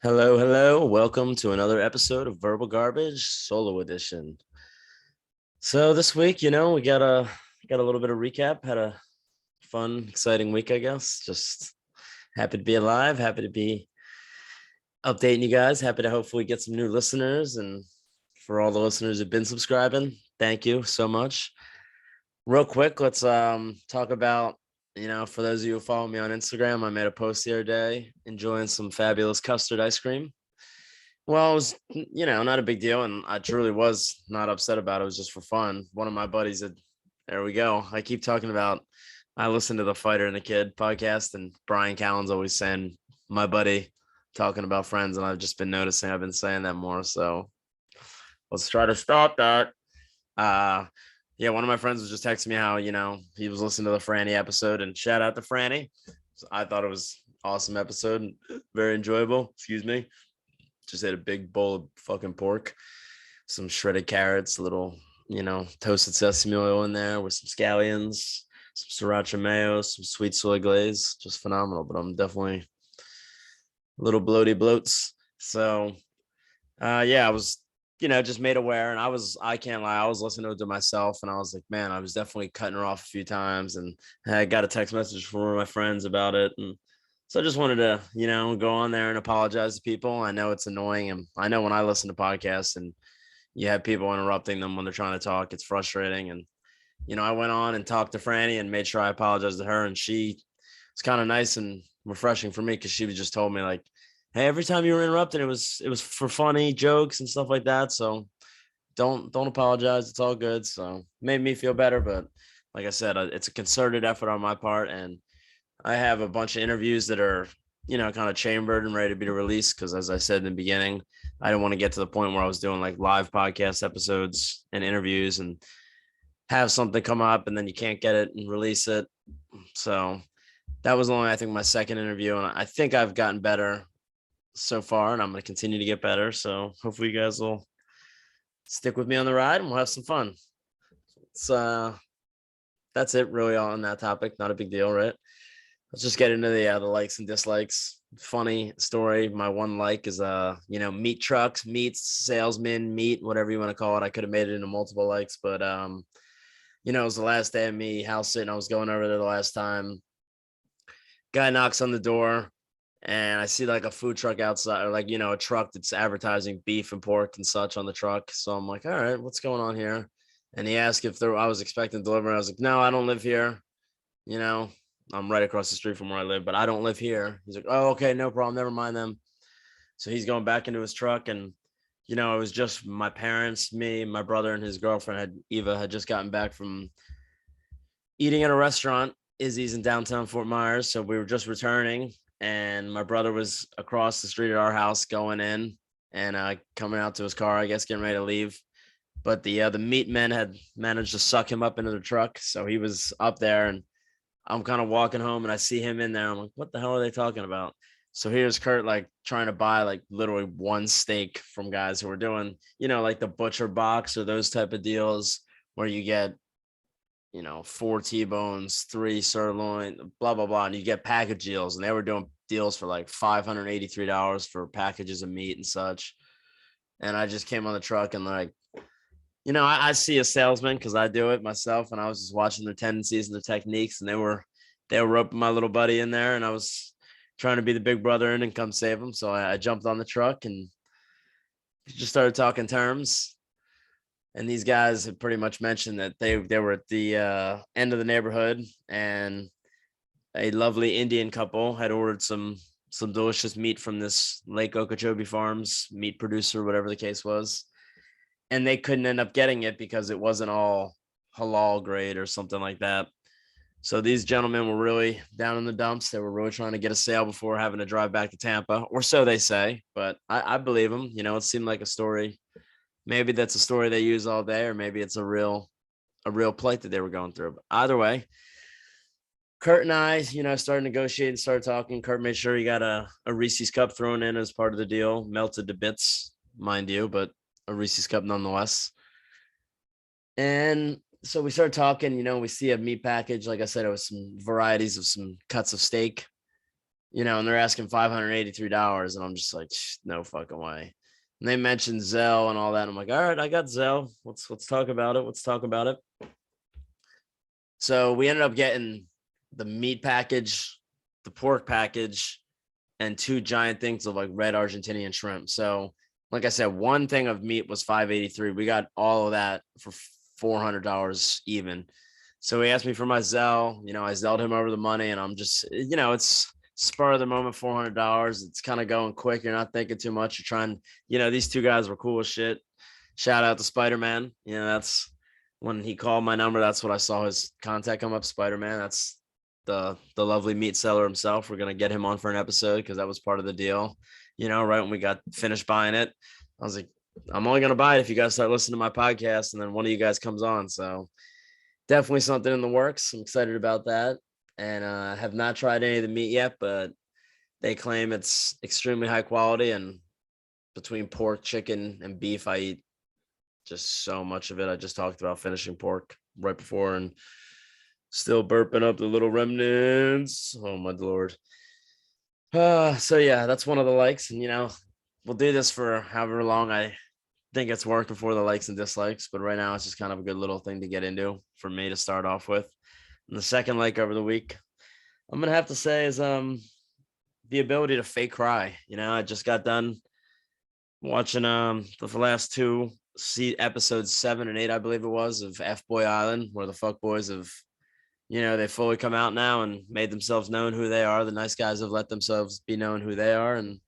Hello, hello. Welcome to another episode of Verbal Garbage Solo Edition. So this week, we got a little bit of recap. Had a fun, exciting week, I guess. Just happy to be alive, happy to be updating you guys, happy to hopefully get some new listeners, and for all the listeners who've been subscribing, thank you so much. Real quick, let's talk about, for those of you who follow me on Instagram, I made a post the other day enjoying some fabulous custard ice cream. Well, it was, not a big deal. And I truly was not upset about it. It was just for fun. One of my buddies said, there we go. I keep talking about, I listen to the Fighter and the Kid podcast, and Brian Callen's always saying, my buddy, talking about friends. And I've just been noticing I've been saying that more. So let's try to stop that. Uh, yeah, one of my friends was just texting me how, he was listening to the Franny episode, and shout out to Franny. So I thought it was awesome episode. Very enjoyable. Excuse me. Just ate a big bowl of fucking pork, some shredded carrots, a little, toasted sesame oil in there with some scallions, some sriracha mayo, some sweet soy glaze. Just phenomenal. But I'm definitely a little bloaty bloats. So, yeah, I was, just made aware. And I can't lie, I was listening to myself, and I was like, man, I was definitely cutting her off a few times. And I got a text message from one of my friends about it. And so I just wanted to, go on there and apologize to people. I know it's annoying. And I know when I listen to podcasts and you have people interrupting them when they're trying to talk, it's frustrating. And, I went on and talked to Franny and made sure I apologized to her. And she was kind of nice and refreshing for me, because she was just told me like, hey, every time you were interrupted, it was for funny jokes and stuff like that. So don't apologize. It's all good. So made me feel better. But like I said, it's a concerted effort on my part. And I have a bunch of interviews that are, kind of chambered and ready to be released. Because as I said in the beginning, I didn't want to get to the point where I was doing like live podcast episodes and interviews and have something come up and then you can't get it and release it. So that was only, I think, my second interview. And I think I've gotten better so far, and I'm going to continue to get better. So hopefully you guys will stick with me on the ride and we'll have some fun. So that's it really on that topic. Not a big deal, right? Let's just get into the likes and dislikes. Funny story. My one like is meat trucks, meats, salesman, meat, whatever you want to call it. I could have made it into multiple likes, but it was the last day of me house sitting. I was going over there the last time. Guy knocks on the door, and I see like a food truck outside, or like, a truck that's advertising beef and pork and such on the truck. So I'm like, all right, what's going on here? And he asked if I was expecting delivery. I was like, no, I don't live here. You know, I'm right across the street from where I live, but I don't live here. He's like, oh, okay, no problem. Never mind them. So he's going back into his truck, and, it was just my parents, me, my brother, and his girlfriend Eva had just gotten back from eating at a restaurant, Izzy's in downtown Fort Myers. So we were just returning, and my brother was across the street at our house going in and coming out to his car, I guess, getting ready to leave. But the meat men had managed to suck him up into the truck. So he was up there, and I'm kind of walking home and I see him in there. I'm like, what the hell are they talking about? So here's Kurt, like, trying to buy like literally one steak from guys who were doing, like the butcher box or those type of deals where you get, four T-bones, three sirloin, blah, blah, blah. And you get package deals. And they were doing deals for like $583 for packages of meat and such. And I just came on the truck and like, I see a salesman because I do it myself. And I was just watching their tendencies and their techniques. And they were roping my little buddy in there. And I was trying to be the big brother in and come save him. So I jumped on the truck and just started talking terms. And these guys had pretty much mentioned that they were at the end of the neighborhood, and a lovely Indian couple had ordered some delicious meat from this Lake Okeechobee Farms meat producer, whatever the case was, and they couldn't end up getting it because it wasn't all halal grade or something like that. So these gentlemen were really down in the dumps. They were really trying to get a sale before having to drive back to Tampa, or so they say. But I believe them. It seemed like a story. Maybe that's a story they use all day, or maybe it's a real plight that they were going through. But either way, Kurt and I, started negotiating, started talking. Kurt made sure he got a Reese's cup thrown in as part of the deal, melted to bits, mind you, but a Reese's cup nonetheless. And so we started talking, we see a meat package. Like I said, it was some varieties of some cuts of steak. and they're asking $583, and I'm just like, no fucking way. And they mentioned Zelle and all that. I'm like, all right, I got Zelle. Let's talk about it. Let's talk about it. So we ended up getting the meat package, the pork package, and 2 giant things of like red Argentinian shrimp. So, like I said, one thing of meat was $583. We got all of that for $400 even. So he asked me for my Zelle. I Zelled him over the money, and I'm just, it's spur of the moment, $400. It's kind of going quick. You're not thinking too much. You're trying, these 2 guys were cool as shit. Shout out to Spider-Man. That's when he called my number. That's what I saw his contact come up. Spider-Man. That's the lovely meat seller himself. We're gonna get him on for an episode because that was part of the deal. Right when we got finished buying it, I was like, I'm only gonna buy it if you guys start listening to my podcast, and then one of you guys comes on. So definitely something in the works. I'm excited about that, and have not tried any of the meat yet, but they claim it's extremely high quality. And between pork, chicken, and beef, I eat just so much of it. I just talked about finishing pork right before and still burping up the little remnants. Oh my lord. So yeah, that's one of the likes, and we'll do this for however long I think it's worked before the likes and dislikes. But right now, it's just kind of a good little thing to get into for me to start off with. And the second like over the week, I'm gonna have to say is the ability to fake cry. I just got done watching the last 2 episodes 7 and 8, I believe it was, of F Boy Island, where the fuck boys have they fully come out now and made themselves known who they are. The nice guys have let themselves be known who they are, and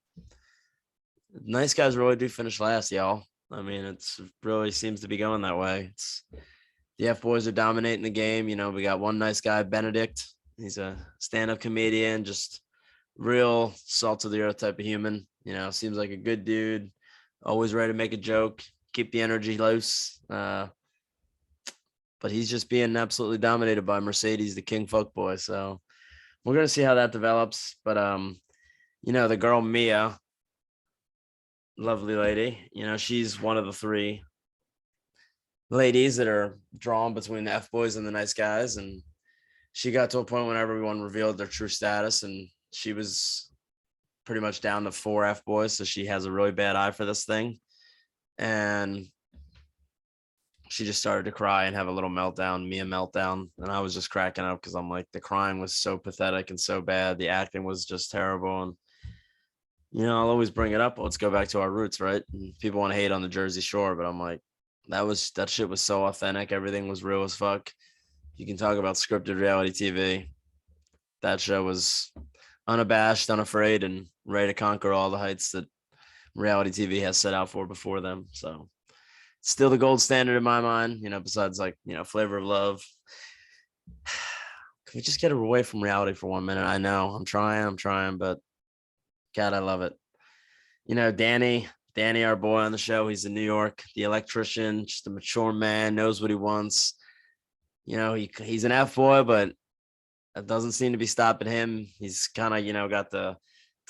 nice guys really do finish last, y'all. I mean, it's really seems to be going that way. It's the F boys are dominating the game. We got one nice guy, Benedict. He's a stand-up comedian, just real salt of the earth type of human. Seems like a good dude, always ready to make a joke, keep the energy loose. But he's just being absolutely dominated by Mercedes, the king fuckboy. So we're gonna see how that develops. But the girl Mia, lovely lady, she's one of the 3 ladies that are drawn between the F boys and the nice guys. And she got to a point when everyone revealed their true status, and she was pretty much down to 4 F boys. So she has a really bad eye for this thing. And she just started to cry and have a little meltdown, Mia meltdown. And I was just cracking up because I'm like, the crying was so pathetic and so bad. The acting was just terrible. And, I'll always bring it up. Let's go back to our roots, right? And people want to hate on the Jersey Shore, but I'm like, that shit was so authentic. Everything was real as fuck. You can talk about scripted reality TV. That show was unabashed, unafraid, and ready to conquer all the heights that reality TV has set out for before them. So still the gold standard in my mind, besides like, Flavor of Love. Can we just get away from reality for 1 minute? I know I'm trying, but God, I love it. Danny, our boy on the show, he's in New York, the electrician, just a mature man, knows what he wants. He's an F boy, but that doesn't seem to be stopping him. He's kind of, got the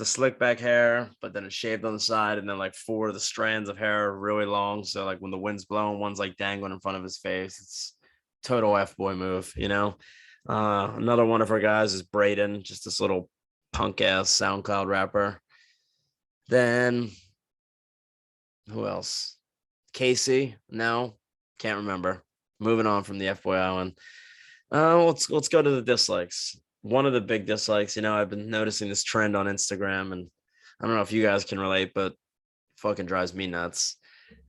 slick back hair, but then it's shaved on the side, and then like 4 of the strands of hair are really long. So like when the wind's blowing, one's like dangling in front of his face. It's total F boy move, Another one of our guys is Braden, just this little punk ass SoundCloud rapper. Then who else? Casey? No, can't remember. Moving on from the F boy island. Let's go to the dislikes. One of the big dislikes, I've been noticing this trend on Instagram, and I don't know if you guys can relate, but fucking drives me nuts.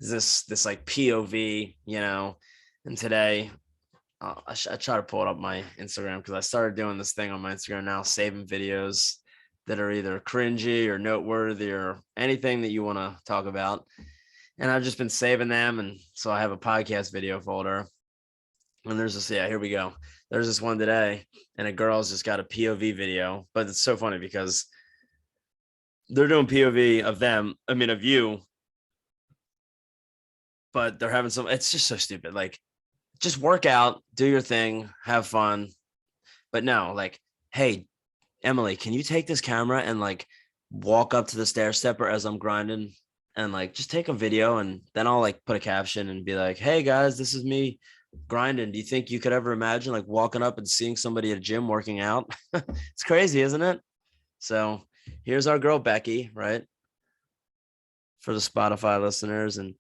Is this like POV, and today I try to pull it up my Instagram because I started doing this thing on my Instagram now, saving videos that are either cringy or noteworthy or anything that you want to talk about. And I've just been saving them. And so I have a podcast video folder. And there's this, here we go. There's this one today, and a girl's just got a POV video, but it's so funny because they're doing POV of them, of you, but they're having it's just so stupid. Like, just work out, do your thing, have fun. But no, like, hey, Emily, can you take this camera and like walk up to the stair stepper as I'm grinding and like just take a video, and then I'll like put a caption and be like, hey guys, this is me grinding. Do you think you could ever imagine like walking up and seeing somebody at a gym working out? It's crazy, isn't it? So here's our girl Becky, right? For the Spotify listeners. And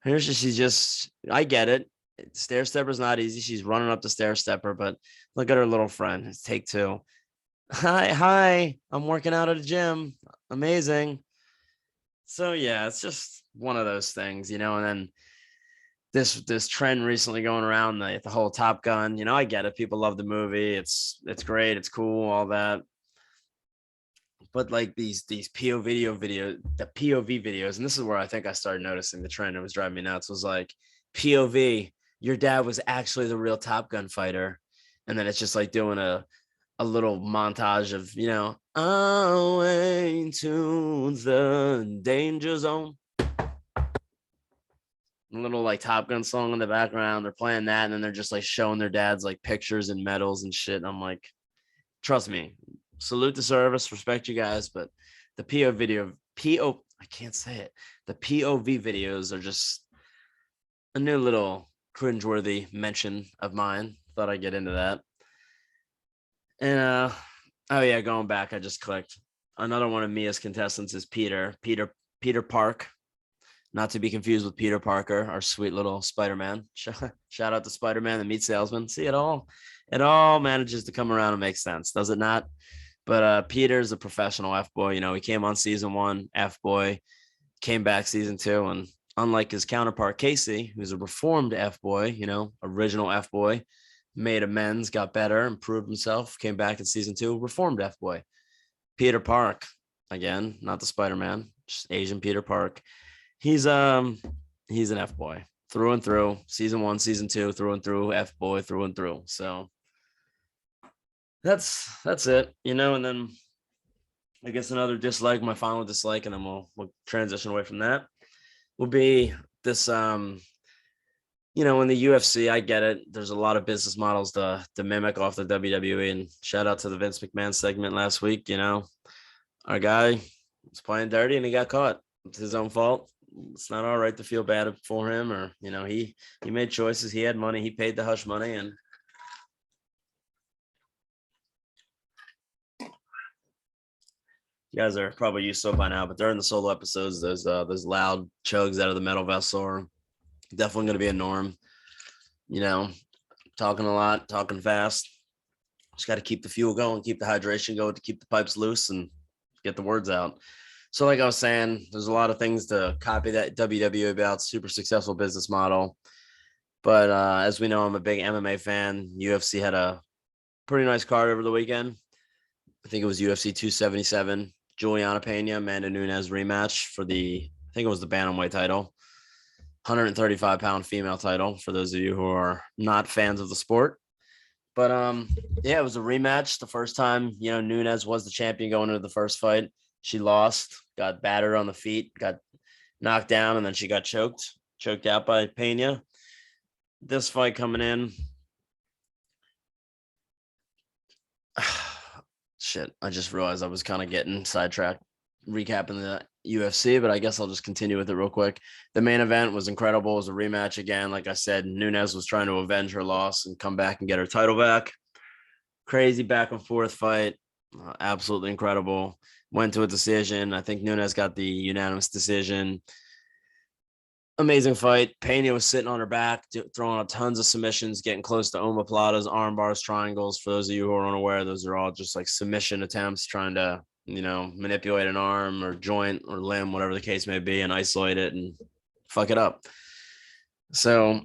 she's just, I get it. Stair stepper's not easy. She's running up the stair stepper, but look at her little friend. It's take two. Hi, I'm working out at a gym. Amazing. So yeah, it's just one of those things, and then this trend recently going around the whole Top Gun, I get it. People love the movie. It's great, it's cool, all that. But like these the POV videos, and this is where I think I started noticing the trend. It was driving me nuts. Was like POV, your dad was actually the real Top Gun fighter, and then it's just like doing a little montage of away to the danger zone. A little like Top Gun song in the background. They're playing that, and then they're just like showing their dad's like pictures and medals and shit. And I'm like, trust me, salute the service, respect you guys, but the I can't say it. The POV videos are just a new little cringeworthy mention of mine. Thought I'd get into that. And oh yeah, going back, I just clicked. Another one of Mia's contestants is Peter Park, not to be confused with Peter Parker, our sweet little Spider-Man. Shout out to Spider-Man, the meat salesman. See, it all manages to come around and make sense, does it not? But Peter's a professional F-boy. He came on season 1, F-boy, came back season 2, and unlike his counterpart Casey, who's a reformed F-boy, original F-boy, made amends, got better, improved himself, came back in season 2, reformed F-boy. Peter Park, again, not the Spider-Man, just Asian Peter Park. He's an F-boy through and through. Season 1, season 2, through and through, F-boy through and through. So that's it, and then I guess another dislike, my final dislike, and then we'll transition away from that, will be this in the UFC. I get it. There's a lot of business models to mimic off the WWE, and shout out to the Vince McMahon segment last week. Our guy was playing dirty and he got caught. It's his own fault. It's not all right to feel bad for him, or he made choices. He had money. He paid the hush money, and you guys are probably used to it by now. But during the solo episodes, those loud chugs out of the metal vessel are definitely going to be a norm. Talking a lot, talking fast. Just got to keep the fuel going, keep the hydration going, to keep the pipes loose and get the words out. So like I was saying, there's a lot of things to copy that WWE about, super successful business model. But as we know, I'm a big MMA fan. UFC had a pretty nice card over the weekend. I think it was UFC 277. Juliana Pena, Amanda Nunes rematch for I think it was the bantamweight title. 135-pound female title, for those of you who are not fans of the sport. But yeah, it was a rematch. The first time, Nunes was the champion going into the first fight. She lost, got battered on the feet, got knocked down, and then she got choked out by Pena. This fight coming in, shit, I just realized I was kind of getting sidetracked recapping the UFC, but I guess I'll just continue with it real quick. The main event was incredible. It was a rematch again. Like I said, Nunes was trying to avenge her loss and come back and get her title back. Crazy back and forth fight. Absolutely incredible. Went to a decision. I think Nunes got the unanimous decision. Amazing fight. Pena was sitting on her back, throwing out tons of submissions, getting close to omoplatas, arm bars, triangles. For those of you who are unaware, those are all just like submission attempts, trying to manipulate an arm or joint or limb, whatever the case may be, and isolate it and fuck it up. So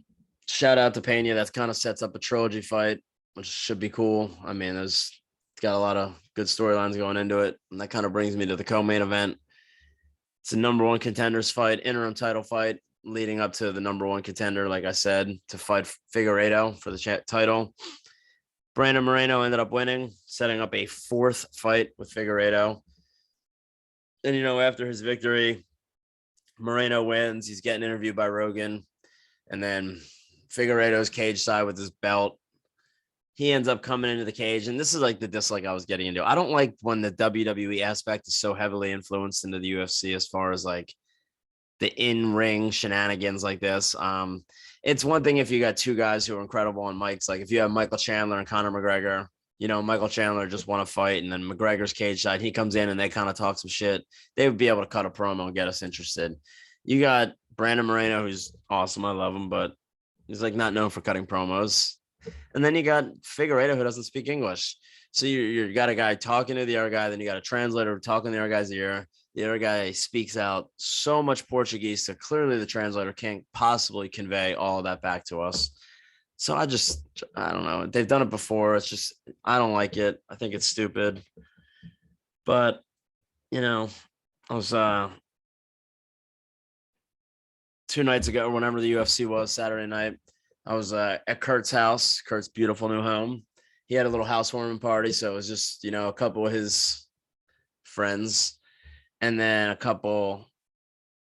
shout out to Pena. That kind of sets up a trilogy fight, which should be cool. I mean, it's got a lot of good storylines going into it. And that kind of brings me to the co-main event. It's a number one contenders fight, interim title fight, leading up to the number one contender, like I said, to fight Figueiredo for the title. Brandon Moreno ended up winning, setting up a fourth fight with Figueiredo. And, after his victory, Moreno wins. He's getting interviewed by Rogan. And then Figueiredo's cage side with his belt. He ends up coming into the cage. And this is like the dislike I was getting into. I don't like when the WWE aspect is so heavily influenced into the UFC as far as like the in-ring shenanigans like this. It's one thing if you got two guys who are incredible on mics. Like if you have Michael Chandler and Conor McGregor, Michael Chandler just won a fight, and then McGregor's cage side, he comes in and they kind of talk some shit. They would be able to cut a promo and get us interested. You got Brandon Moreno, who's awesome. I love him, but he's like not known for cutting promos. And then you got Figueiredo, who doesn't speak English. So you got a guy talking to the other guy, then you got a translator talking to the other guy's ear. The other guy speaks out so much Portuguese, so clearly the translator can't possibly convey all of that back to us. So I don't know. They've done it before. It's just, I don't like it. I think it's stupid. But, I was 2 nights ago, whenever the UFC was, Saturday night, I was at Kurt's house, Kurt's beautiful new home. He had a little housewarming party. So it was just, a couple of his friends and then a couple,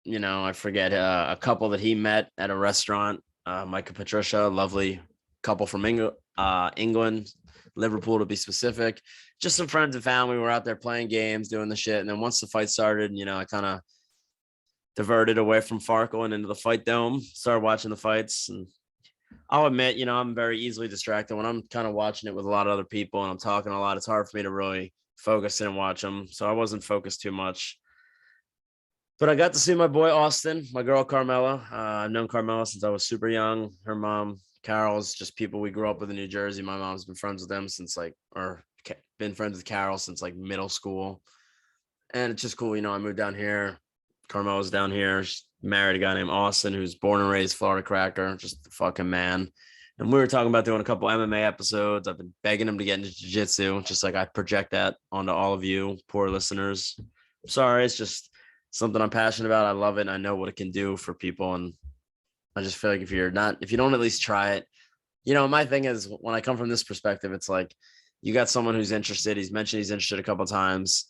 I forget, a couple that he met at a restaurant. Mike and Patricia, lovely couple from England, Liverpool to be specific. Just some friends and family were out there playing games, doing the shit. And then once the fight started, I kind of diverted away from Farkle and into the fight dome, started watching the fights. And I'll admit, I'm very easily distracted when I'm kind of watching it with a lot of other people and I'm talking a lot. It's hard for me to really focus in and watch them. So I wasn't focused too much. But I got to see my boy Austin, my girl Carmela. I've known Carmela since I was super young. Her mom, Carol's just people we grew up with in New Jersey. My mom's been friends with them since been friends with Carol since like middle school. And it's just cool. I moved down here. Carmela's down here. She's married a guy named Austin, who's born and raised Florida cracker, just a fucking man. And we were talking about doing a couple MMA episodes. I've been begging him to get into jiu-jitsu, just like I project that onto all of you poor listeners. I'm sorry, it's just something I'm passionate about. I love it. And I know what it can do for people. And I just feel like if you don't at least try it, my thing is when I come from this perspective, it's like you got someone who's interested. He's mentioned he's interested a couple of times.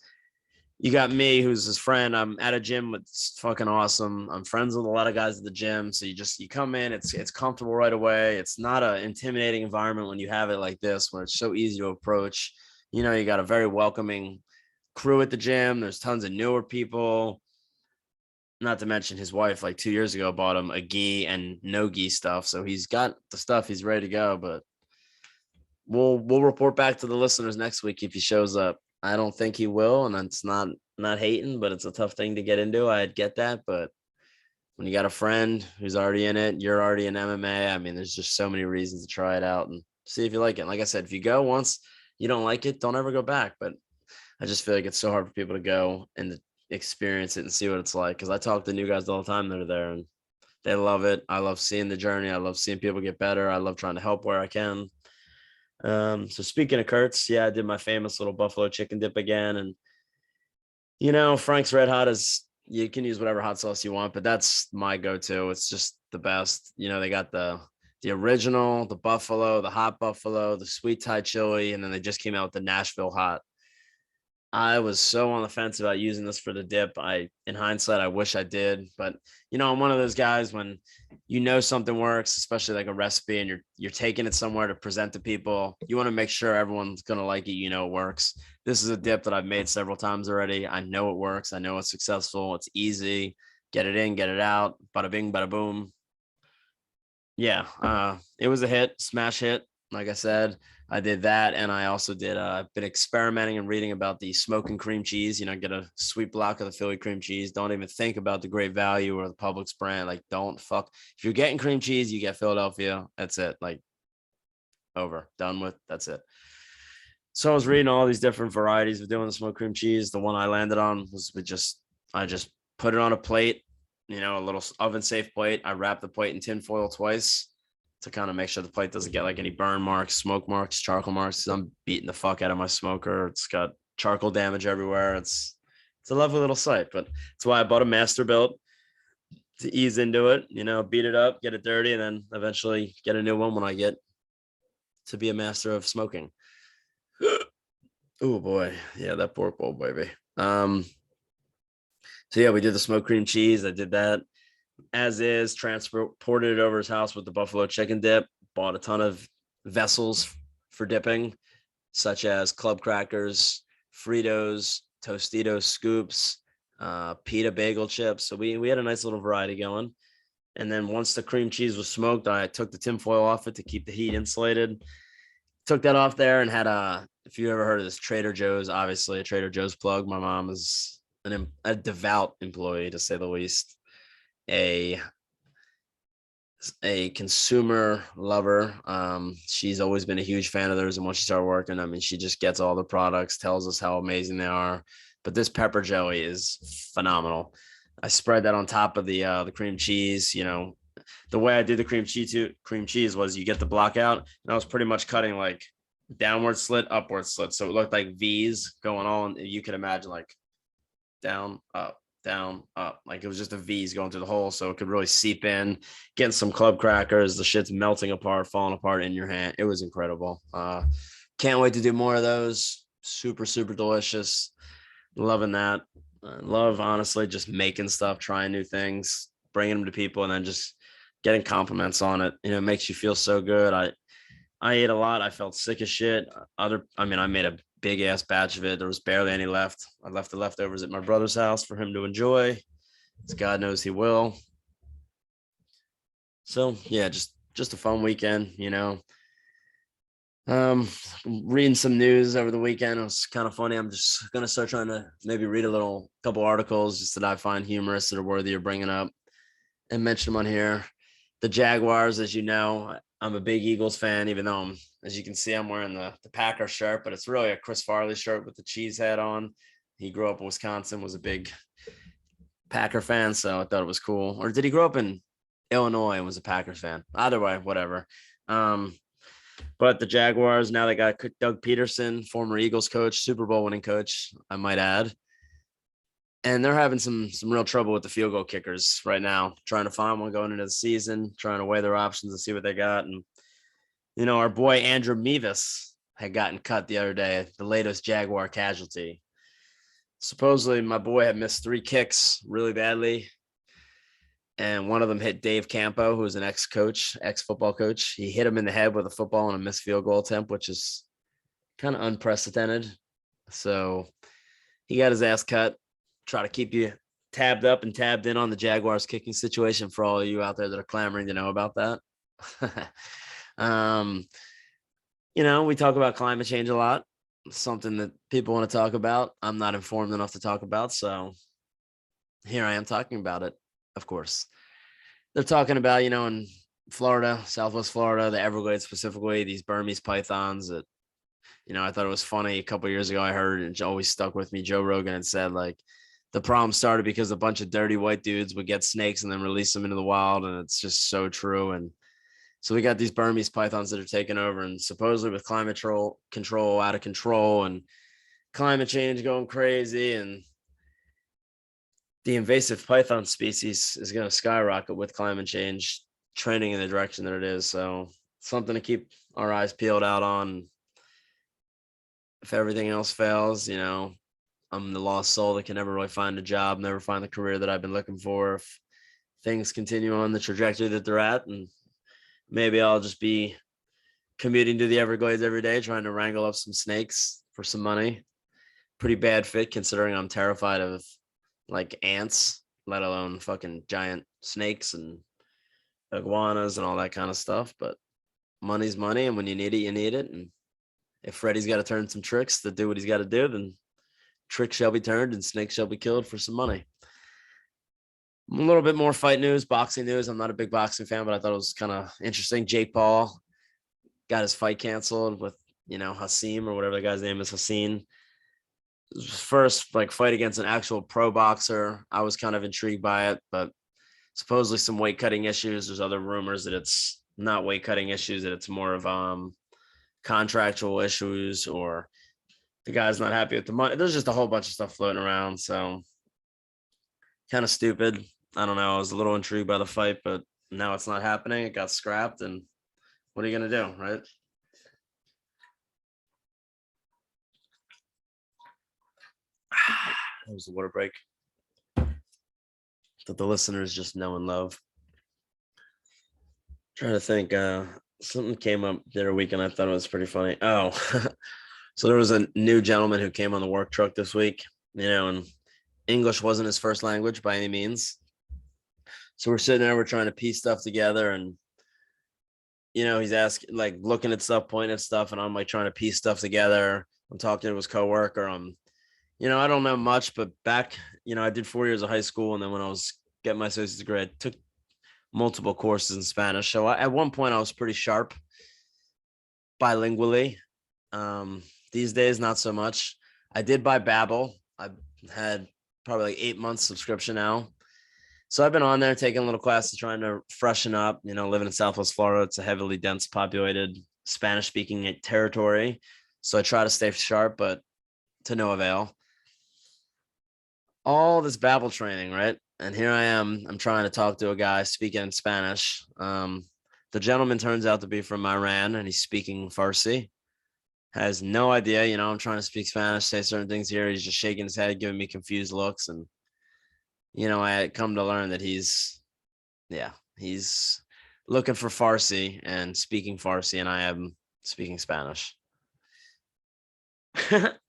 You got me, who's his friend. I'm at a gym. It's fucking awesome. I'm friends with a lot of guys at the gym. So you come in, it's comfortable right away. It's not an intimidating environment when you have it like this, where it's so easy to approach. You got a very welcoming crew at the gym. There's tons of newer people. Not to mention his wife, like 2 years ago, bought him a gi and no gi stuff. So he's got the stuff. He's ready to go. But we'll report back to the listeners next week if he shows up. I don't think he will, and it's not hating, but it's a tough thing to get into. I'd get that, but when you got a friend who's already in it, you're already in MMA. I mean, there's just so many reasons to try it out and see if you like it. And like I said, if you go once, you don't like it, don't ever go back. But I just feel like it's so hard for people to go and to experience it and see what it's like. Because I talk to new guys all the time that are there, and they love it. I love seeing the journey. I love seeing people get better. I love trying to help where I can. So speaking of Kurt's, I did my famous little buffalo chicken dip again. And, Frank's Red Hot you can use whatever hot sauce you want, but that's my go-to. It's just the best. They got the original, the buffalo, the hot buffalo, the sweet Thai chili, and then they just came out with the Nashville hot. I was so on the fence about using this for the dip. In hindsight, I wish I did, but I'm one of those guys when something works, especially like a recipe, and you're taking it somewhere to present to people. You want to make sure everyone's gonna like it. It works. This is a dip that I've made several times already. I know it works. I know it's successful. It's easy. Get it in, get it out. Bada bing, bada boom. Yeah, it was a hit, smash hit. Like I said, I did that. And I also did, I've been experimenting and reading about the smoking cream cheese, get a sweet block of the Philly cream cheese. Don't even think about the Great Value or the Publix brand. Like, don't fuck. If you're getting cream cheese, you get Philadelphia. That's it. Like, over, done with. That's it. So I was reading all these different varieties of doing the smoked cream cheese. The one I landed on was I just put it on a plate, a little oven safe plate. I wrapped the plate in tin foil twice to kind of make sure the plate doesn't get like any burn marks, smoke marks, charcoal marks. I'm beating the fuck out of my smoker. It's got charcoal damage everywhere. It's a lovely little sight, but that's why I bought a Masterbuilt to ease into it, beat it up, get it dirty, and then eventually get a new one when I get to be a master of smoking. Oh boy. Yeah, that pork bowl, baby. So we did the smoked cream cheese. I did that as is, transported it over his house with the buffalo chicken dip, bought a ton of vessels for dipping, such as club crackers, Fritos, Tostitos scoops, pita bagel chips. So we had a nice little variety going. And then once the cream cheese was smoked, I took the tinfoil off it to keep the heat insulated. took that off there and had if you ever heard of this Trader Joe's, obviously a Trader Joe's plug. My mom is a devout employee, to say the least, a a consumer lover. She's always been a huge fan of theirs, and once she started working, I mean, she just gets all the products, tells us how amazing they are. But this pepper jelly is phenomenal. I spread that on top of the cream cheese. The way I did the cream cheese was you get the block out, and I was pretty much cutting like downward slit, upward slit, so it looked like V's going on. You could imagine like down, up, down, up. Like it was just a V's going through the hole, so it could really seep in. Getting some club crackers, the shit's melting apart, falling apart in your hand. It was incredible. Can't wait to do more of those. Super, super delicious. Loving that. Love, honestly, just making stuff, trying new things, bringing them to people, and then just getting compliments on it. It makes you feel so good. I ate a lot. I felt sick as shit. I made a big ass batch of it. There was barely any left. I left the leftovers at my brother's house for him to enjoy. As God knows he will. So yeah, just a fun weekend, Reading some news over the weekend. It was kind of funny. I'm just gonna start trying to maybe read a couple articles just that I find humorous that are worthy of bringing up and mention them on here. The Jaguars, as you know, I'm a big Eagles fan, even though as you can see, I'm wearing the Packer shirt, but it's really a Chris Farley shirt with the cheese hat on. He grew up in Wisconsin, was a big Packer fan, so I thought it was cool. Or did he grow up in Illinois and was a Packers fan? Either way, whatever. But the Jaguars, now they got Doug Peterson, former Eagles coach, Super Bowl winning coach, I might add. And they're having some real trouble with the field goal kickers right now, trying to find one going into the season, trying to weigh their options and see what they got. And, our boy Andrew Mevis had gotten cut the other day, the latest Jaguar casualty. Supposedly, my boy had missed 3 kicks really badly. And one of them hit Dave Campo, who was an ex-football coach. He hit him in the head with a football on a missed field goal attempt, which is kind of unprecedented. So he got his ass cut. Try to keep you tabbed up and tabbed in on the Jaguars kicking situation for all of you out there that are clamoring to know about that. We talk about climate change a lot. Something that people want to talk about. I'm not informed enough to talk about, so here I am talking about it. Of course, they're talking about, in Florida, Southwest Florida, the Everglades specifically, these Burmese pythons that, I thought it was funny. A couple of years ago, I heard, and it always stuck with me, Joe Rogan had said, like, the problem started because a bunch of dirty white dudes would get snakes and then release them into the wild. And it's just so true. And so we got these Burmese pythons that are taking over, and supposedly with climate control out of control and climate change going crazy, and the invasive python species is going to skyrocket with climate change trending in the direction that it is. So something to keep our eyes peeled out on. If everything else fails, I'm the lost soul that can never really find a job, never find the career that I've been looking for. If things continue on the trajectory that they're at, and maybe I'll just be commuting to the Everglades every day, trying to wrangle up some snakes for some money. Pretty bad fit considering I'm terrified of like ants, let alone fucking giant snakes and iguanas and all that kind of stuff. But money's money, and when you need it, you need it. And if Freddy's got to turn some tricks to do what he's got to do, then tricks shall be turned and snakes shall be killed for some money. A little bit more fight news, boxing news. I'm not a big boxing fan, but I thought it was kind of interesting. Jake Paul got his fight canceled with, Hasim, or whatever the guy's name is, Hassan. First fight against an actual pro boxer. I was kind of intrigued by it, but supposedly some weight cutting issues. There's other rumors that it's not weight cutting issues, that it's more of contractual issues, or the guy's not happy with the money. There's just a whole bunch of stuff floating around. So kind of stupid. I don't know. I was a little intrigued by the fight, but now it's not happening. It got scrapped, and what are you going to do, right? That was the water break that the listeners just know and love. Trying to think, something came up the other weekend. I thought it was pretty funny. Oh, so there was a new gentleman who came on the work truck this week, and English wasn't his first language by any means. So we're sitting there, we're trying to piece stuff together, and he's asking, like looking at stuff, pointing at stuff, and I'm like trying to piece stuff together. I'm talking to his coworker. I don't know much, but back, I did 4 years of high school. And then when I was getting my associate's degree, I took multiple courses in Spanish. So at one point I was pretty sharp bilingually. These days, not so much. I did buy Babbel. I had probably like 8 months subscription now. So I've been on there taking little classes, trying to freshen up. Living in Southwest Florida, it's a heavily dense populated Spanish speaking territory. So I try to stay sharp, but to no avail. All this Babbel training, right? And here I am. I'm trying to talk to a guy speaking in Spanish. The gentleman turns out to be from Iran, and he's speaking Farsi. Has no idea, I'm trying to speak Spanish, say certain things here. He's just shaking his head, giving me confused looks. And, I come to learn that he's looking for Farsi and speaking Farsi, and I am speaking Spanish.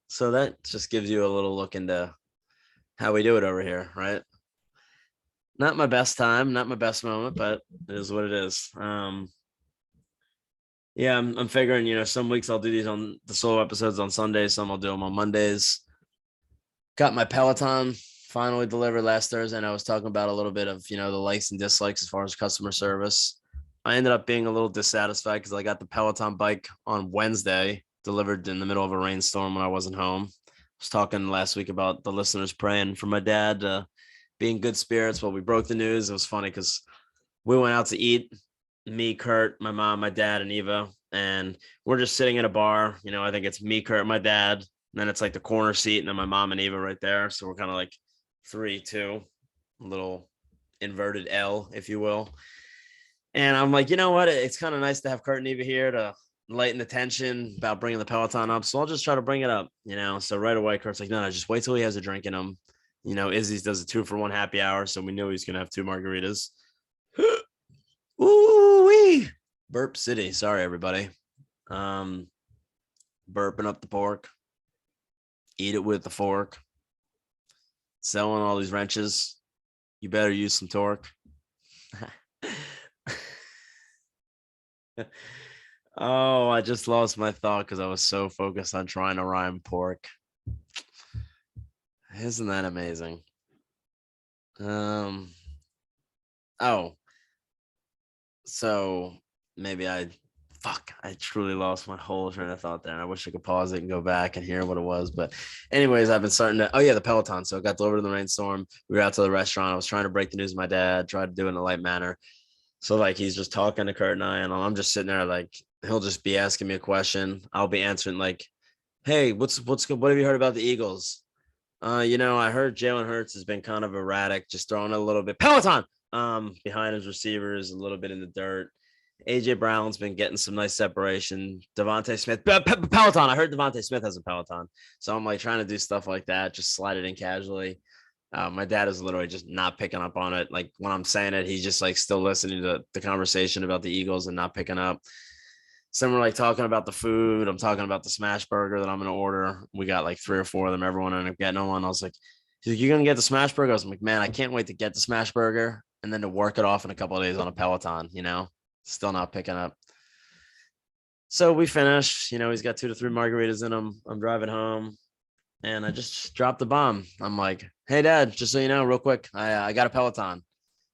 So that just gives you a little look into how we do it over here, right? Not my best time, not my best moment, but it is what it is. Yeah, I'm figuring, some weeks I'll do these on the solo episodes on Sundays, some I'll do them on Mondays. Got my Peloton finally delivered last Thursday, and I was talking about a little bit of, the likes and dislikes as far as customer service. I ended up being a little dissatisfied because I got the Peloton bike on Wednesday, delivered in the middle of a rainstorm when I wasn't home. I was talking last week about the listeners praying for my dad being good spirits. Well, we broke the news. It was funny because we went out to eat. Me, Kurt, my mom, my dad, and Eva, and we're just sitting at a bar. I think it's me, Kurt, my dad, and then it's like the corner seat, and then my mom and Eva right there. So we're kind of like 3-2, a little inverted L, if you will. And I'm like, you know what? It's kind of nice to have Kurt and Eva here to lighten the tension about bringing the Peloton up. So I'll just try to bring it up, So right away, Kurt's like, no, just wait till he has a drink in him. Izzy's does a 2-for-1 happy hour, so we knew he's gonna have 2 margaritas. Ooh-wee. Burp City. Sorry, everybody. Burping up the pork. Eat it with the fork. Selling all these wrenches. You better use some torque. Oh, I just lost my thought because I was so focused on trying to rhyme pork. Isn't that amazing? So maybe I truly lost my whole train of thought there. And I wish I could pause it and go back and hear what it was. But anyways, I've been starting to, the Peloton. So I got delivered in the rainstorm. We were out to the restaurant. I was trying to break the news to my dad, tried to do it in a light manner. So like, he's just talking to Kurt and I, and I'm just sitting there, like, he'll just be asking me a question. I'll be answering like, hey, what have you heard about the Eagles? I heard Jalen Hurts has been kind of erratic, just throwing a little bit Peloton behind his receivers, a little bit in the dirt. AJ Brown's been getting some nice separation. Devontae Smith, Peloton. I heard Devontae Smith has a Peloton. So I'm like trying to do stuff like that, just slide it in casually. My dad is literally just not picking up on it. Like when I'm saying it, he's just like still listening to the conversation about the Eagles and not picking up. Some are like talking about the food. I'm talking about the smash burger that I'm going to order. We got like 3 or 4 of them. Everyone ended up getting one. I was like, he's like, you're going to get the smash burger? I was like, man, I can't wait to get the smash burger and then to work it off in a couple of days on a Peloton, still not picking up. So we finished, he's got 2 to 3 margaritas in him. I'm driving home and I just dropped the bomb. I'm like, hey dad, just so you know, real quick, I got a Peloton.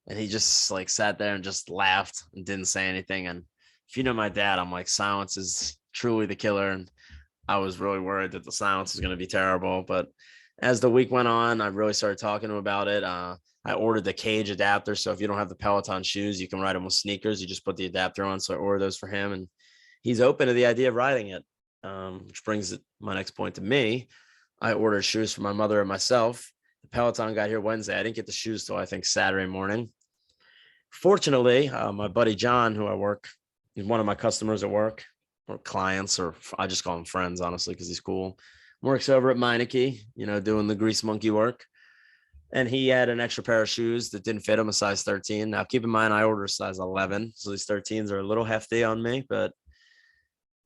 And he just like sat there and just laughed and didn't say anything. And if you know my dad, I'm like, silence is truly the killer. And I was really worried that the silence was going to be terrible. But as the week went on, I really started talking to him about it. I ordered the cage adapter. So if you don't have the Peloton shoes, you can ride them with sneakers. You just put the adapter on. So I ordered those for him. And he's open to the idea of riding it, which brings my next point to me. I ordered shoes for my mother and myself. The Peloton got here Wednesday. I didn't get the shoes till I think Saturday morning. Fortunately, my buddy John, who I work, he's one of my customers at work, or clients, or I just call him friends, honestly, because he's cool. Works over at Meineke, doing the grease monkey work. And he had an extra pair of shoes that didn't fit him, a size 13. Now, keep in mind, I ordered a size 11. So these 13s are a little hefty on me. But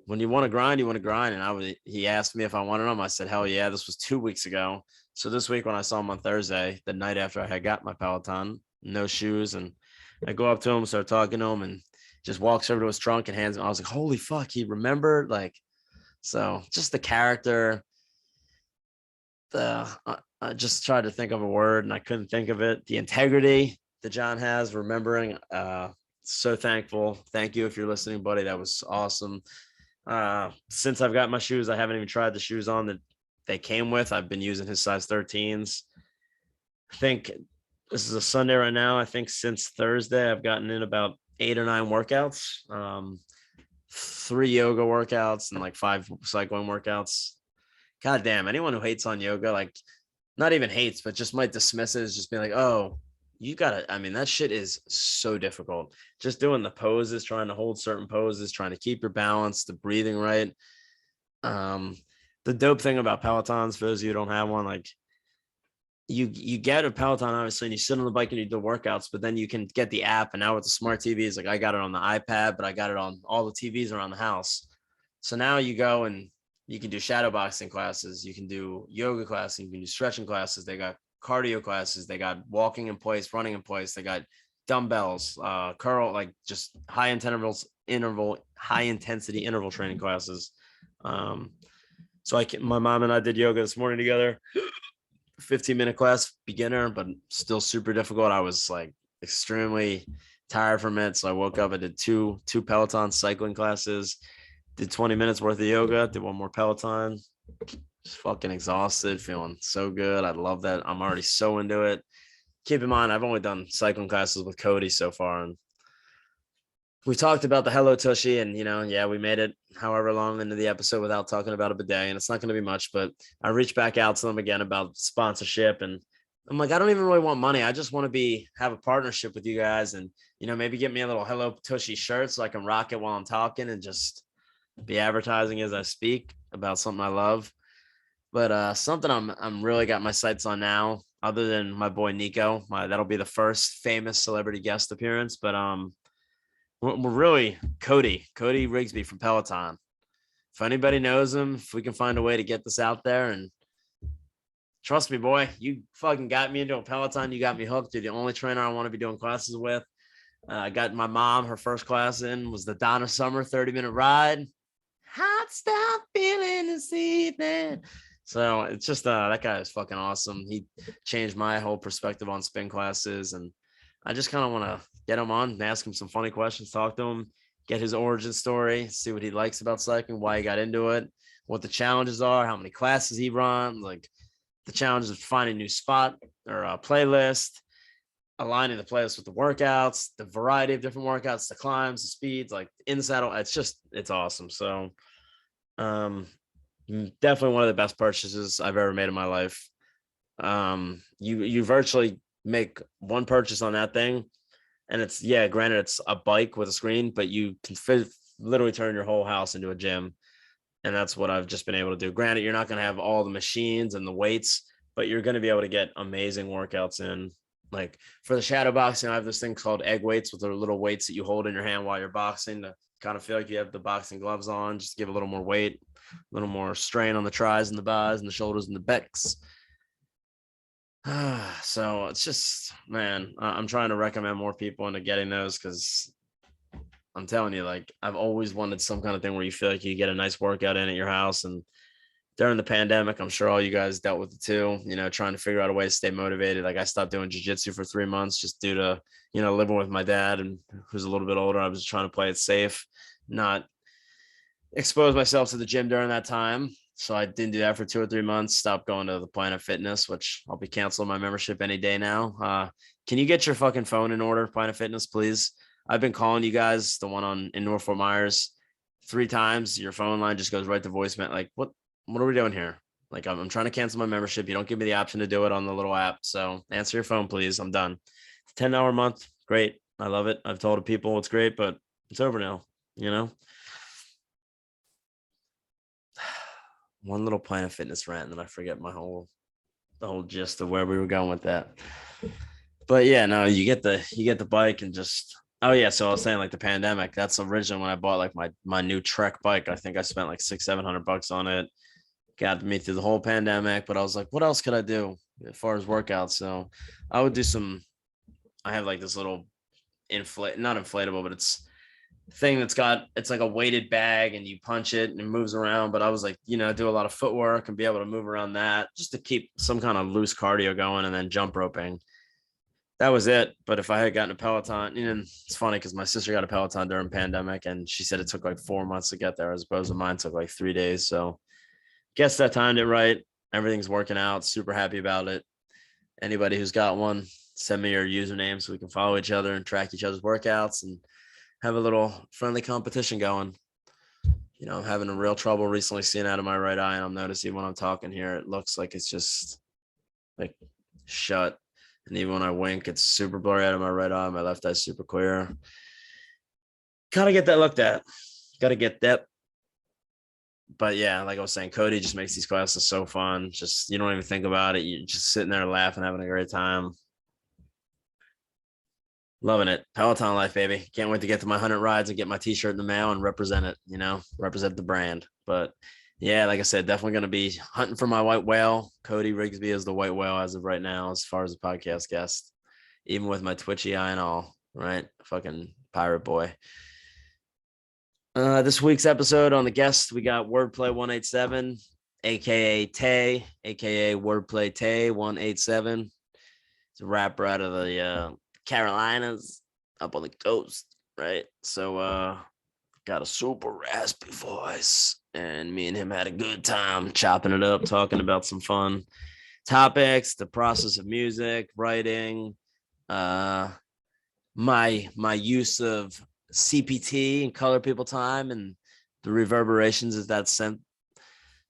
when you want to grind, you want to grind. And he asked me if I wanted them. I said, hell yeah. This was 2 weeks ago. So this week when I saw him on Thursday, the night after I had got my Peloton, no shoes. And I go up to him, start talking to him, and just walks over to his trunk and hands him. I was like, holy fuck, he remembered. Like, so just the character. I just tried to think of a word and I couldn't think of it. The integrity that John has, remembering. So thankful. Thank you if you're listening, buddy. That was awesome. Since I've got my shoes, I haven't even tried the shoes on that they came with. I've been using his size 13s. I think this is a Sunday right now. I think since Thursday, I've gotten in about 8 or 9 workouts, 3 yoga workouts and like 5 cycling workouts. God damn, anyone who hates on yoga, like not even hates, but just might dismiss it as just being like, oh, you gotta, I mean, that shit is so difficult. Just doing the poses, trying to hold certain poses, trying to keep your balance, the breathing right. The dope thing about Pelotons, for those of you who don't have one, like you get a Peloton, obviously, and you sit on the bike and you do workouts, but then you can get the app. And now with the smart TVs, like I got it on the iPad, but I got it on all the TVs around the house. So now you go and you can do shadow boxing classes, you can do yoga classes, you can do stretching classes. They got cardio classes, they got walking in place, running in place, they got dumbbells, curl, like just high intensity interval training classes. So my mom and I did yoga this morning together. 15-minute class, beginner, but still super difficult. I was like extremely tired from it. So I woke up, I did two Peloton cycling classes, did 20 minutes worth of yoga, did one more Peloton. Just fucking exhausted, feeling so good. I love that. I'm already so into it. Keep in mind, I've only done cycling classes with Cody so far, and we talked about the Hello Tushy, and yeah, we made it however long into the episode without talking about a bidet, and it's not going to be much. But I reached back out to them again about sponsorship, and I'm like, I don't even really want money. I just want to have a partnership with you guys, and maybe get me a little Hello Tushy shirt so I can rock it while I'm talking and just be advertising as I speak about something I love. But something I'm really got my sights on now, other than my boy Nico, that'll be the first famous celebrity guest appearance. But we're really Cody Rigsby from Peloton. If anybody knows him, if we can find a way to get this out there, and trust me, boy, you fucking got me into a Peloton. You got me hooked. You're the only trainer I want to be doing classes with. I got my mom, her first class in was the Donna Summer 30-minute ride. Hot stuff feeling this evening. So it's just that guy is fucking awesome. He changed my whole perspective on spin classes, and I just kind of want to get him on and ask him some funny questions, talk to him, get his origin story, see what he likes about cycling, why he got into it, what the challenges are, how many classes he runs, like the challenges of finding a new spot or a playlist, aligning the playlist with the workouts, the variety of different workouts, the climbs, the speeds, like in saddle. It's awesome. So definitely one of the best purchases I've ever made in my life. You virtually make one purchase on that thing, and granted it's a bike with a screen, but you can literally turn your whole house into a gym. And that's what I've just been able to do. Granted, you're not going to have all the machines and the weights, but you're going to be able to get amazing workouts in. Like for the shadow boxing, I have this thing called egg weights, with the little weights that you hold in your hand while you're boxing to kind of feel like you have the boxing gloves on, just give a little more weight, a little more strain on the tries and the buys and the shoulders and the backs. So it's just, man, I'm trying to recommend more people into getting those, because I'm telling you, like, I've always wanted some kind of thing where you feel like you get a nice workout in at your house. And during the pandemic, I'm sure all you guys dealt with it too, trying to figure out a way to stay motivated. Like I stopped doing jiu-jitsu for 3 months just due to, living with my dad, and who's a little bit older. I was trying to play it safe, not expose myself to the gym during that time. So I didn't do that for 2 or 3 months, stopped going to the Planet Fitness, which I'll be canceling my membership any day now. Can you get your fucking phone in order, Planet Fitness, please? I've been calling you guys, the one in North Fort Myers, 3 times. Your phone line just goes right to voicemail. Like, what are we doing here? Like, I'm trying to cancel my membership. You don't give me the option to do it on the little app. So answer your phone, please. I'm done. It's $10 a month. Great. I love it. I've told people it's great, but it's over now, One little Planet Fitness rant, and then I forget the whole gist of where we were going with that. But yeah, no, you get the bike and just, oh yeah. So I was saying, like, the pandemic, that's originally when I bought like my new Trek bike. I think I spent like $600-700 on it. Got me through the whole pandemic, but I was like, what else could I do as far as workouts? So I would do I have like this little not inflatable, but it's thing it's like a weighted bag and you punch it and it moves around. But I was like, do a lot of footwork and be able to move around that just to keep some kind of loose cardio going, and then jump roping. That was it. But if I had gotten a Peloton, it's funny because my sister got a Peloton during pandemic and she said it took like 4 months to get there as opposed to mine took like 3 days. So guess that timed it right. Everything's working out. Super happy about it. Anybody who's got one, send me your username so we can follow each other and track each other's workouts and have a little friendly competition going. I'm having a real trouble recently seeing out of my right eye, and I'm noticing when I'm talking here, it looks like it's just like shut. And even when I wink, it's super blurry out of my right eye. My left eye's super clear. Gotta get that looked at. Gotta get that. But yeah, like I was saying, Cody just makes these classes so fun. Just, you don't even think about it. You're just sitting there laughing, having a great time. Loving it. Peloton life, baby. Can't wait to get to my 100 rides and get my t-shirt in the mail and represent it, represent the brand. But yeah, like I said, definitely going to be hunting for my white whale. Cody Rigsby is the white whale as of right now, as far as the podcast guest, even with my twitchy eye and all, right? Fucking pirate boy. This week's episode on the guest, we got Wordplay 187, aka Tay, aka Wordplay Tay 187. It's a rapper out of the Carolinas, up on the coast, right? So got a super raspy voice, and me and him had a good time chopping it up, talking about some fun topics, the process of music, writing, my use of CPT and color people time, and the reverberations as that's sent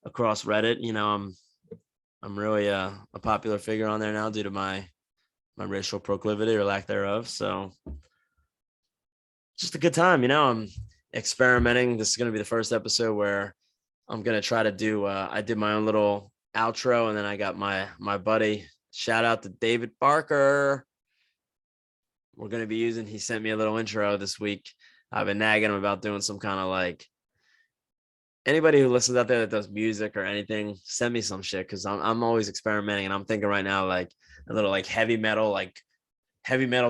across Reddit. I'm really a popular figure on there now due to my racial proclivity or lack thereof. So just a good time. I'm experimenting. This is going to be the first episode where I'm going to try to do, I did my own little outro, and then I got my buddy, shout out to David Barker. We're going to be using, he sent me a little intro this week. I've been nagging him about doing some kind of like, anybody who listens out there that does music or anything, send me some shit. Cause I'm always experimenting, and I'm thinking right now, like a little like heavy metal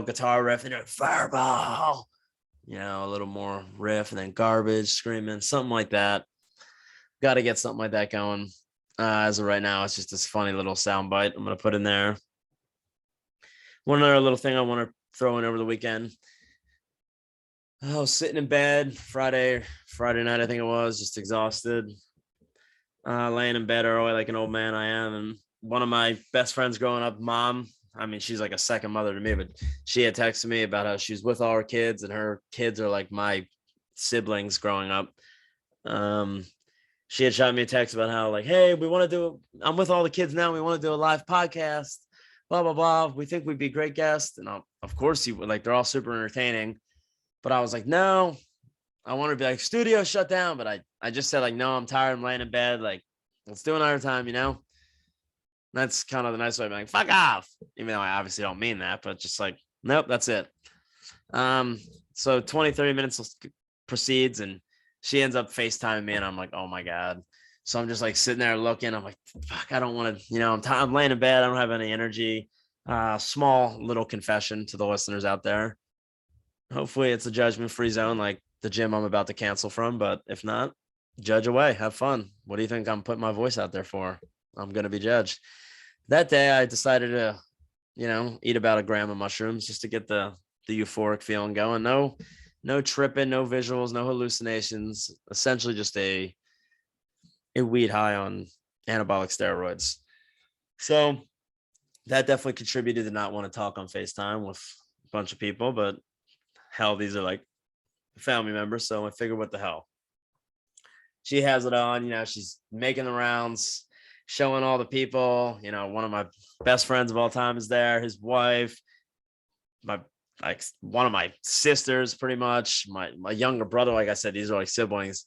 guitar riff, and then fireball, a little more riff, and then garbage screaming, something like that. Got to get something like that going. As of right now, it's just this funny little sound bite I'm going to put in there. One other little thing I want to throw in over the weekend. I was sitting in bed Friday night, I think it was, just exhausted, laying in bed early like an old man I am. And one of my best friends growing up, mom, I mean, she's like a second mother to me, but she had texted me about how she's with all her kids, and her kids are like my siblings growing up. She had shot me a text about how like, hey, I'm with all the kids now. We want to do a live podcast, blah, blah, blah. We think we'd be great guests. And of course you would, like, they're all super entertaining. But I was like, no, I want to be like, studio shut down. But I just said like, no, I'm tired. I'm laying in bed. Like, let's do another time, That's kind of the nice way of being like, fuck off. Even though I obviously don't mean that, but just like, nope, that's it. So 20, 30 minutes proceeds, and she ends up FaceTiming me, and I'm like, oh my God. So I'm just like sitting there looking. I'm like, fuck, I don't want to, I'm laying in bed. I don't have any energy. Small little confession to the listeners out there. Hopefully it's a judgment-free zone, like the gym I'm about to cancel from. But if not, judge away. Have fun. What do you think I'm putting my voice out there for? I'm going to be judged. That day I decided to, eat about a gram of mushrooms just to get the euphoric feeling going. No tripping, no visuals, no hallucinations. Essentially just a weed high on anabolic steroids. So that definitely contributed to not want to talk on FaceTime with a bunch of people, but hell, these are like family members. So I figured, what the hell? She has it on, she's making the rounds, showing all the people. One of my best friends of all time is there, his wife, one of my sisters, pretty much, my younger brother. Like I said, these are like siblings.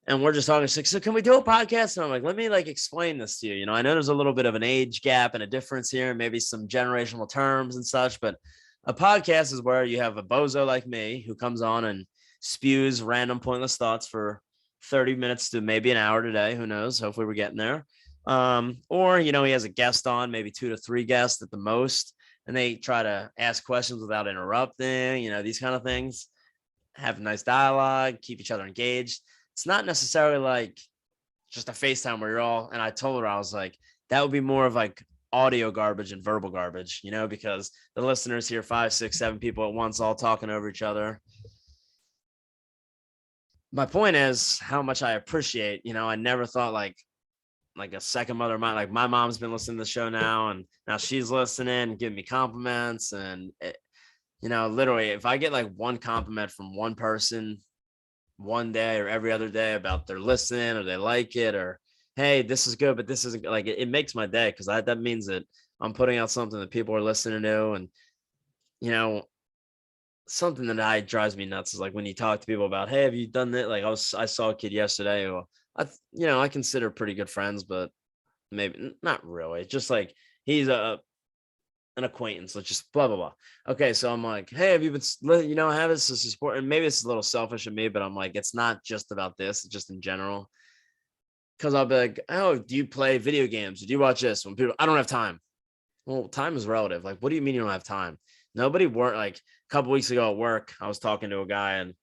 And we're just talking. She's like, so can we do a podcast? And I'm like, let me like explain this to you. I know there's a little bit of an age gap and a difference here, and maybe some generational terms and such, but a podcast is where you have a bozo like me who comes on and spews random pointless thoughts for 30 minutes to maybe an hour today. Who knows? Hopefully we're getting there. Or, he has a guest on, maybe 2 to 3 guests at the most, and they try to ask questions without interrupting, these kind of things. have nice dialogue, keep each other engaged. It's not necessarily like just a FaceTime where you're all, and I told her, I was like, that would be more of like audio garbage and verbal garbage, because the listeners hear 5, 6, 7 people at once all talking over each other. My point is how much I appreciate, I never thought like a second mother of mine, like my mom's been listening to the show now, and now she's listening and giving me compliments. And literally, if I get like one compliment from one person one day or every other day about their listening or they like it, or hey, this is good, but this isn't, like it makes my day, because that means that I'm putting out something that people are listening to. And you know something that drives me nuts is like when you talk to people about, hey, have you done that? Like I saw a kid yesterday who I consider pretty good friends, but maybe not really, just like he's an acquaintance, let's just blah blah blah. Okay, so I'm like, hey, have you been, I have this to support, and maybe it's a little selfish of me, but I'm like, it's not just about this, it's just in general. Because I'll be like, oh, do you play video games? Do you watch this? When people, I don't have time. Well, time is relative. Like, what do you mean you don't have time? Nobody work. Like a couple weeks ago at work, I was talking to a guy and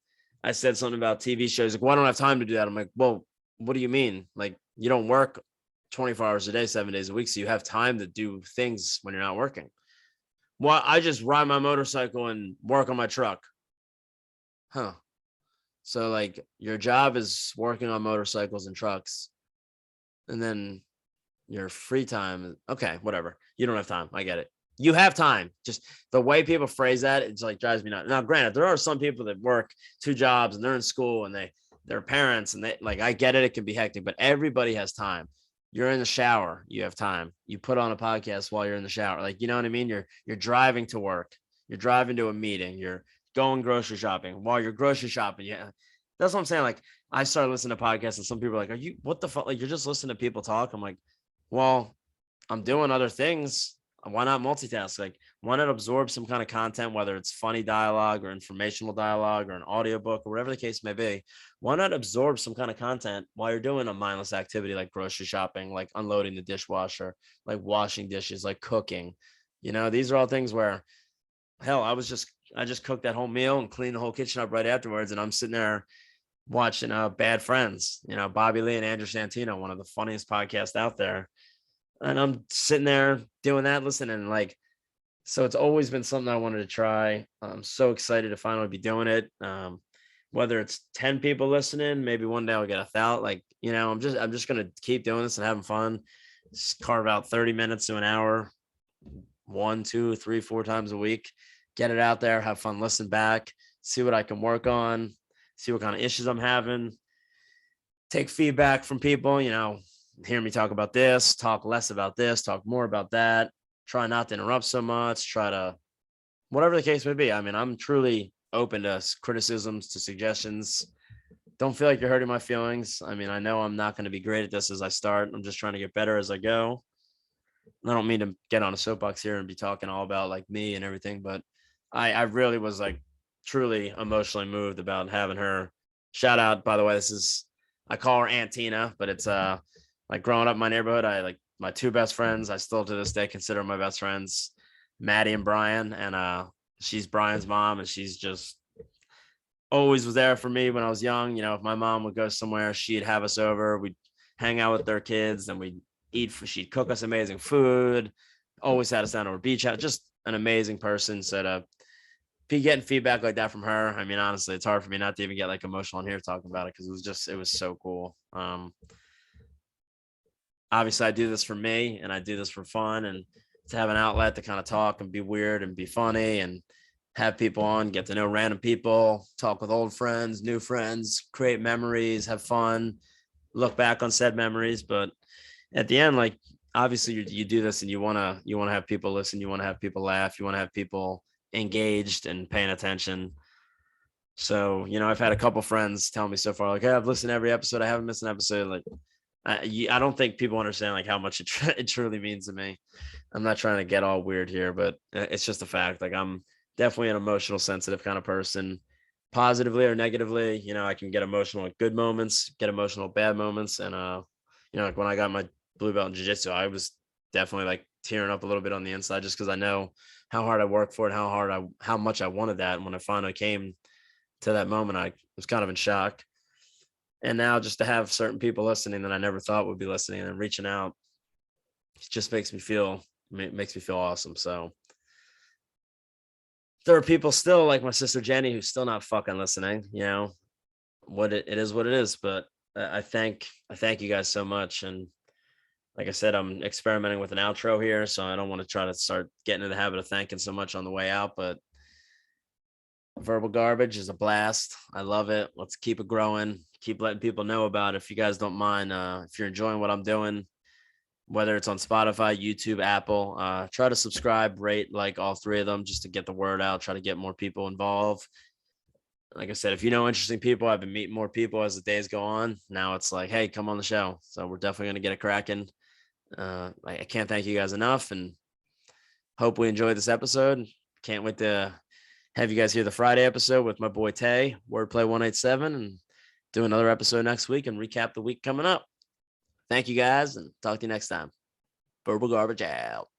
I said something about TV shows. Like, well, I don't have time to do that. I'm like, well, what do you mean? Like, you don't work 24 hours a day, 7 days a week, so you have time to do things when you're not working. Well, I just ride my motorcycle and work on my truck. Huh. So like your job is working on motorcycles and trucks, and then your free time. Okay, whatever. You don't have time. I get it. You have time. Just the way people phrase that, it's like drives me nuts. Now, granted, there are some people that work 2 jobs and they're in school and they're parents, and they, like, I get it. It can be hectic, but everybody has time. You're in the shower, you have time. You put on a podcast while you're in the shower. Like, you know what I mean? You're driving to work. You're driving to a meeting. You're going grocery shopping. While you're grocery shopping, yeah. That's what I'm saying. Like, I started listening to podcasts and some people are like, are you, what the fuck? Like, you're just listening to people talk. I'm like, well, I'm doing other things. Why not multitask? Like, why not absorb some kind of content, whether it's funny dialogue or informational dialogue or an audiobook or whatever the case may be? Why not absorb some kind of content while you're doing a mindless activity like grocery shopping, like unloading the dishwasher, like washing dishes, like cooking? These are all things where, hell, I just cooked that whole meal and cleaned the whole kitchen up right afterwards. And I'm sitting there watching Bad Friends, Bobby Lee and Andrew Santino, one of the funniest podcasts out there. And I'm sitting there doing that, listening, like, so it's always been something I wanted to try. I'm so excited to finally be doing it. Whether it's 10 people listening, maybe one day I'll get 1,000. Like, I'm just gonna keep doing this and having fun. Just carve out 30 minutes to an hour, 1, 2, 3, 4 times a week. Get it out there, have fun, listen back, see what I can work on, see what kind of issues I'm having, take feedback from people, hear me talk about this, talk less about this, talk more about that, try not to interrupt so much, try to, whatever the case may be. I mean, I'm truly open to criticisms, to suggestions. Don't feel like you're hurting my feelings. I mean, I know I'm not going to be great at this as I start. I'm just trying to get better as I go. I don't mean to get on a soapbox here and be talking all about like me and everything, but I really was like truly emotionally moved about having her. Shout out, by the way, I call her Aunt Tina, but it's like growing up in my neighborhood, I like my 2 best friends. I still to this day consider my best friends, Maddie and Brian. And she's Brian's mom, and she's just always was there for me when I was young. If my mom would go somewhere, she'd have us over. We'd hang out with their kids, and we'd eat. She'd cook us amazing food. Always had us down to her beach house. Just an amazing person. So to be getting feedback like that from her, I mean, honestly, it's hard for me not to even get like emotional on here talking about it, because it was so cool. Obviously I do this for me and I do this for fun, and to have an outlet to kind of talk and be weird and be funny and have people on, get to know random people, talk with old friends, new friends, create memories, have fun, look back on said memories. But at the end, like, obviously you do this and you want to have people listen, you want to have people laugh, you want to have people engaged and paying attention. So, I've had a couple friends tell me so far, like, hey, I've listened to every episode, I haven't missed an episode. Like, I don't think people understand like how much it truly means to me. I'm not trying to get all weird here, but it's just a fact. Like, I'm definitely an emotional, sensitive kind of person, positively or negatively. I can get emotional at good moments, get emotional at bad moments. And, like when I got my blue belt in jiu-jitsu, I was definitely like tearing up a little bit on the inside, just because I know how hard I worked for it, how much I wanted that. And when it finally came to that moment, I was kind of in shock. And now just to have certain people listening that I never thought would be listening and reaching out, it just makes me feel awesome. So there are people still like my sister Jenny who's still not fucking listening. It is what it is. But I thank you guys so much. And like I said, I'm experimenting with an outro here, so I don't want to try to start getting in the habit of thanking so much on the way out. But Verbal Garbage is a blast. I love it. Let's keep it growing. Keep letting people know about it. If you guys don't mind, if you're enjoying what I'm doing, whether it's on Spotify, YouTube, Apple, try to subscribe, rate, like all three of them just to get the word out, try to get more people involved. Like I said, if you know interesting people, I've been meeting more people as the days go on. Now it's like, hey, come on the show. So we're definitely going to get it cracking. I can't thank you guys enough, and hope we enjoyed this episode. Can't wait to have you guys hear the Friday episode with my boy Tay, Wordplay 187, and do another episode next week and recap the week coming up. Thank you guys, and talk to you next time. Verbal Garbage out.